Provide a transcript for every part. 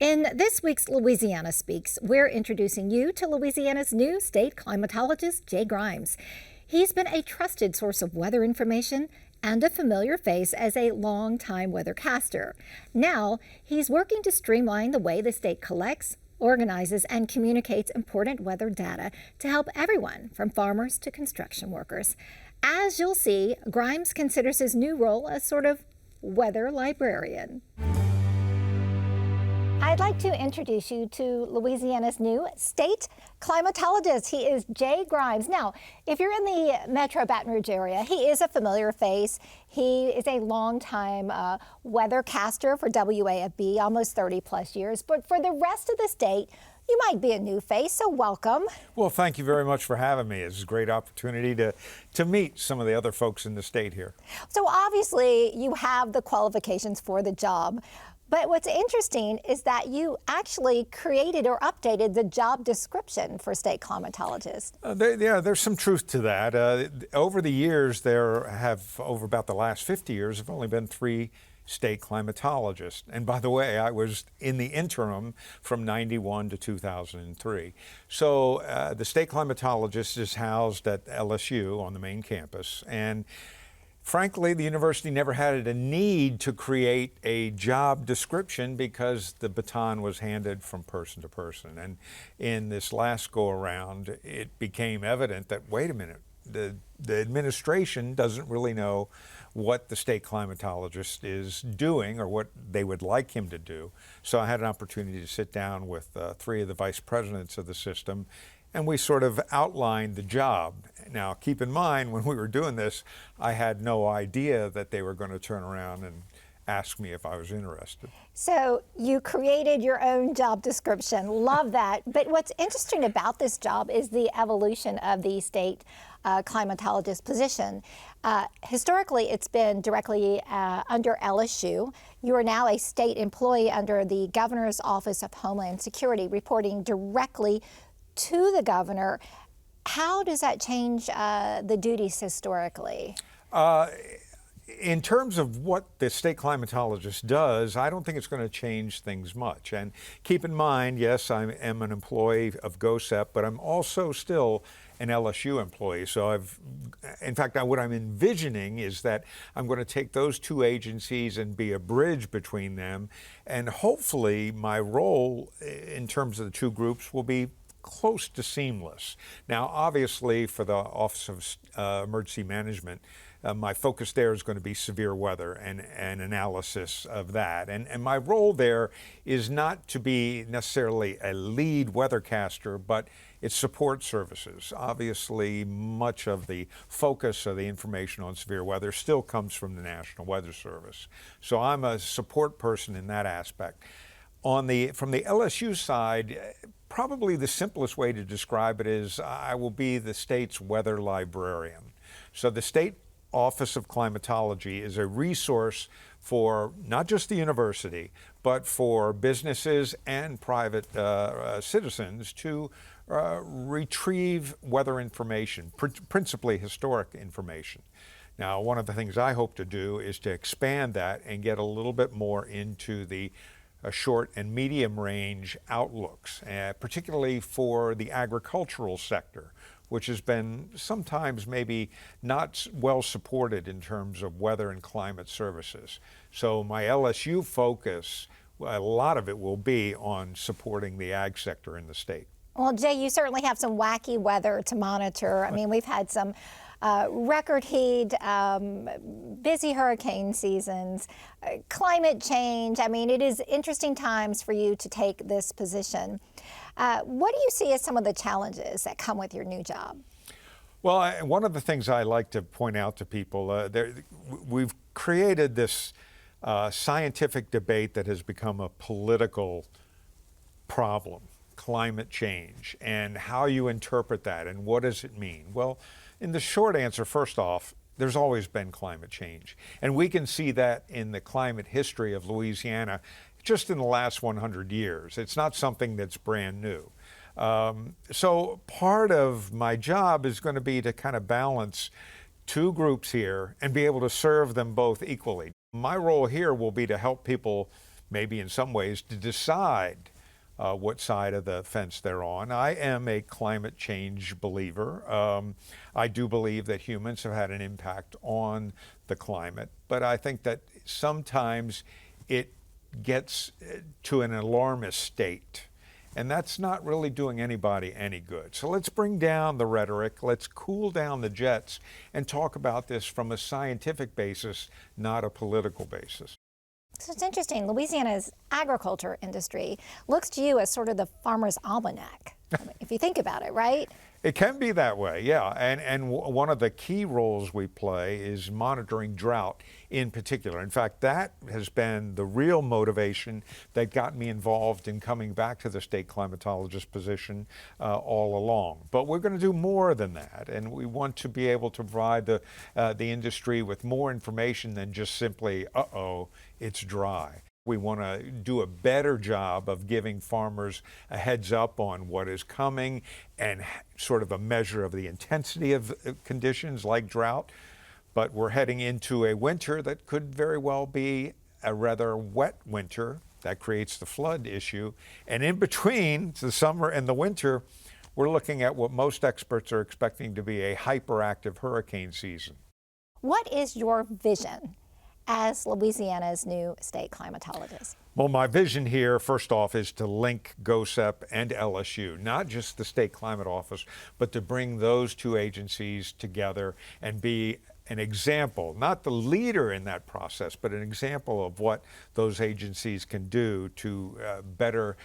In this week's Louisiana Speaks, we're introducing you to Louisiana's new state climatologist, Jay Grymes. He's been a trusted source of weather information and a familiar face as a longtime weathercaster. Now, he's working to streamline the way the state collects, organizes, and communicates important weather data to help everyone from farmers to construction workers. As you'll see, Grymes considers his new role a sort of weather librarian. I'd like to introduce you to Louisiana's new state climatologist. He is Jay Grymes. Now, if you're in the Metro Baton Rouge area, he is a familiar face. He is a longtime weathercaster for WAFB, almost 30 plus years. But for the rest of the state, you might be a new face, so welcome. Well, thank you very much for having me. It's a great opportunity to meet some of the other folks in the state here. So obviously, you have the qualifications for the job. But what's interesting is that you actually created or updated the job description for state climatologist. There's some truth to that. Over the years, over about the last 50 years, have only been 3 state climatologists. And by the way, I was in the interim from 91 to 2003. So the state climatologist is housed at LSU on the main campus. And frankly, the university never had a need to create a job description because the baton was handed from person to person. And in this last go-around, it became evident that, wait a minute, the administration doesn't really know what the state climatologist is doing or what they would like him to do. So I had an opportunity to sit down with 3 of the vice presidents of the system, and we sort of outlined the job. Now, keep in mind, when we were doing this, I had no idea that they were going to turn around and ask me if I was interested. So you created your own job description. Love that. But what's interesting about this job is the evolution of the state climatologist position. Historically, it's been directly under LSU. You are now a state employee under the Governor's Office of Homeland Security, reporting directly to the governor. How does that change the duties historically? In terms of what the state climatologist does, I don't think it's going to change things much. And keep in mind, yes, I am an employee of GOHSEP, but I'm also still an LSU employee. So in fact, what I'm envisioning is that I'm going to take those 2 agencies and be a bridge between them. And hopefully my role in terms of the 2 groups will be close to seamless. Now, obviously, for the Office of Emergency Management, my focus there is going to be severe weather and analysis of that. And my role there is not to be necessarily a lead weathercaster, but it's support services. Obviously, much of the focus of the information on severe weather still comes from the National Weather Service. So I'm a support person in that aspect. From the LSU side, probably the simplest way to describe it is I will be the state's weather librarian. So the State Office of Climatology is a resource for not just the university, but for businesses and private citizens to retrieve weather information, principally historic information. Now, one of the things I hope to do is to expand that and get a little bit more into the short and medium range outlooks, particularly for the agricultural sector, which has been sometimes maybe not well supported in terms of weather and climate services. So my LSU focus, a lot of it will be on supporting the ag sector in the state. Well, Jay, you certainly have some wacky weather to monitor. I mean, we've had some record heat, busy hurricane seasons, climate change. I mean, it is interesting times for you to take this position. What do you see as some of the challenges that come with your new job? Well, one of the things I like to point out to people, we've created this scientific debate that has become a political problem. Climate change and how you interpret that and what does it mean? Well, in the short answer, first off, there's always been climate change. And we can see that in the climate history of Louisiana just in the last 100 years. It's not something that's brand new. So part of my job is going to be to kind of balance 2 groups here and be able to serve them both equally. My role here will be to help people maybe in some ways to decide what side of the fence they're on. I am a climate change believer. I do believe that humans have had an impact on the climate, but I think that sometimes it gets to an alarmist state. And that's not really doing anybody any good. So let's bring down the rhetoric, let's cool down the jets, and talk about this from a scientific basis, not a political basis. So it's interesting, Louisiana's agriculture industry looks to you as sort of the farmer's almanac, if you think about it, right? It can be that way, yeah. And one of the key roles we play is monitoring drought in particular. In fact, that has been the real motivation that got me involved in coming back to the state climatologist position all along. But we're going to do more than that, and we want to be able to provide the industry with more information than just simply, uh-oh, it's dry. We want to do a better job of giving farmers a heads up on what is coming and sort of a measure of the intensity of conditions like drought. But we're heading into a winter that could very well be a rather wet winter that creates the flood issue. And in between the summer and the winter, we're looking at what most experts are expecting to be a hyperactive hurricane season. What is your vision as Louisiana's new state climatologist? Well, my vision here, first off, is to link GOHSEP and LSU, not just the State Climate Office, but to bring those two agencies together and be an example, not the leader in that process, but an example of what those agencies can do to better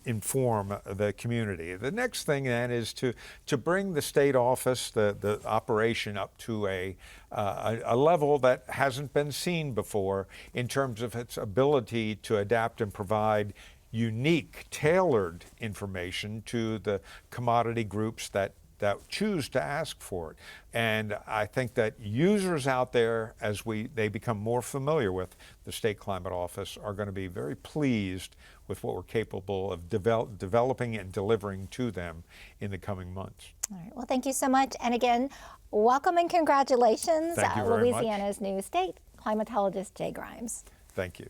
inform the community. The next thing then is to bring the state office, the operation up to a level that hasn't been seen before in terms of its ability to adapt and provide unique, tailored information to the commodity groups that choose to ask for it. And I think that users out there, as they become more familiar with the State Climate Office, are going to be very pleased with what we're capable of developing and delivering to them in the coming months. All right. Well, thank you so much. And again, welcome and congratulations, Thank you very Louisiana's new state climatologist, Jay Grymes. Thank you.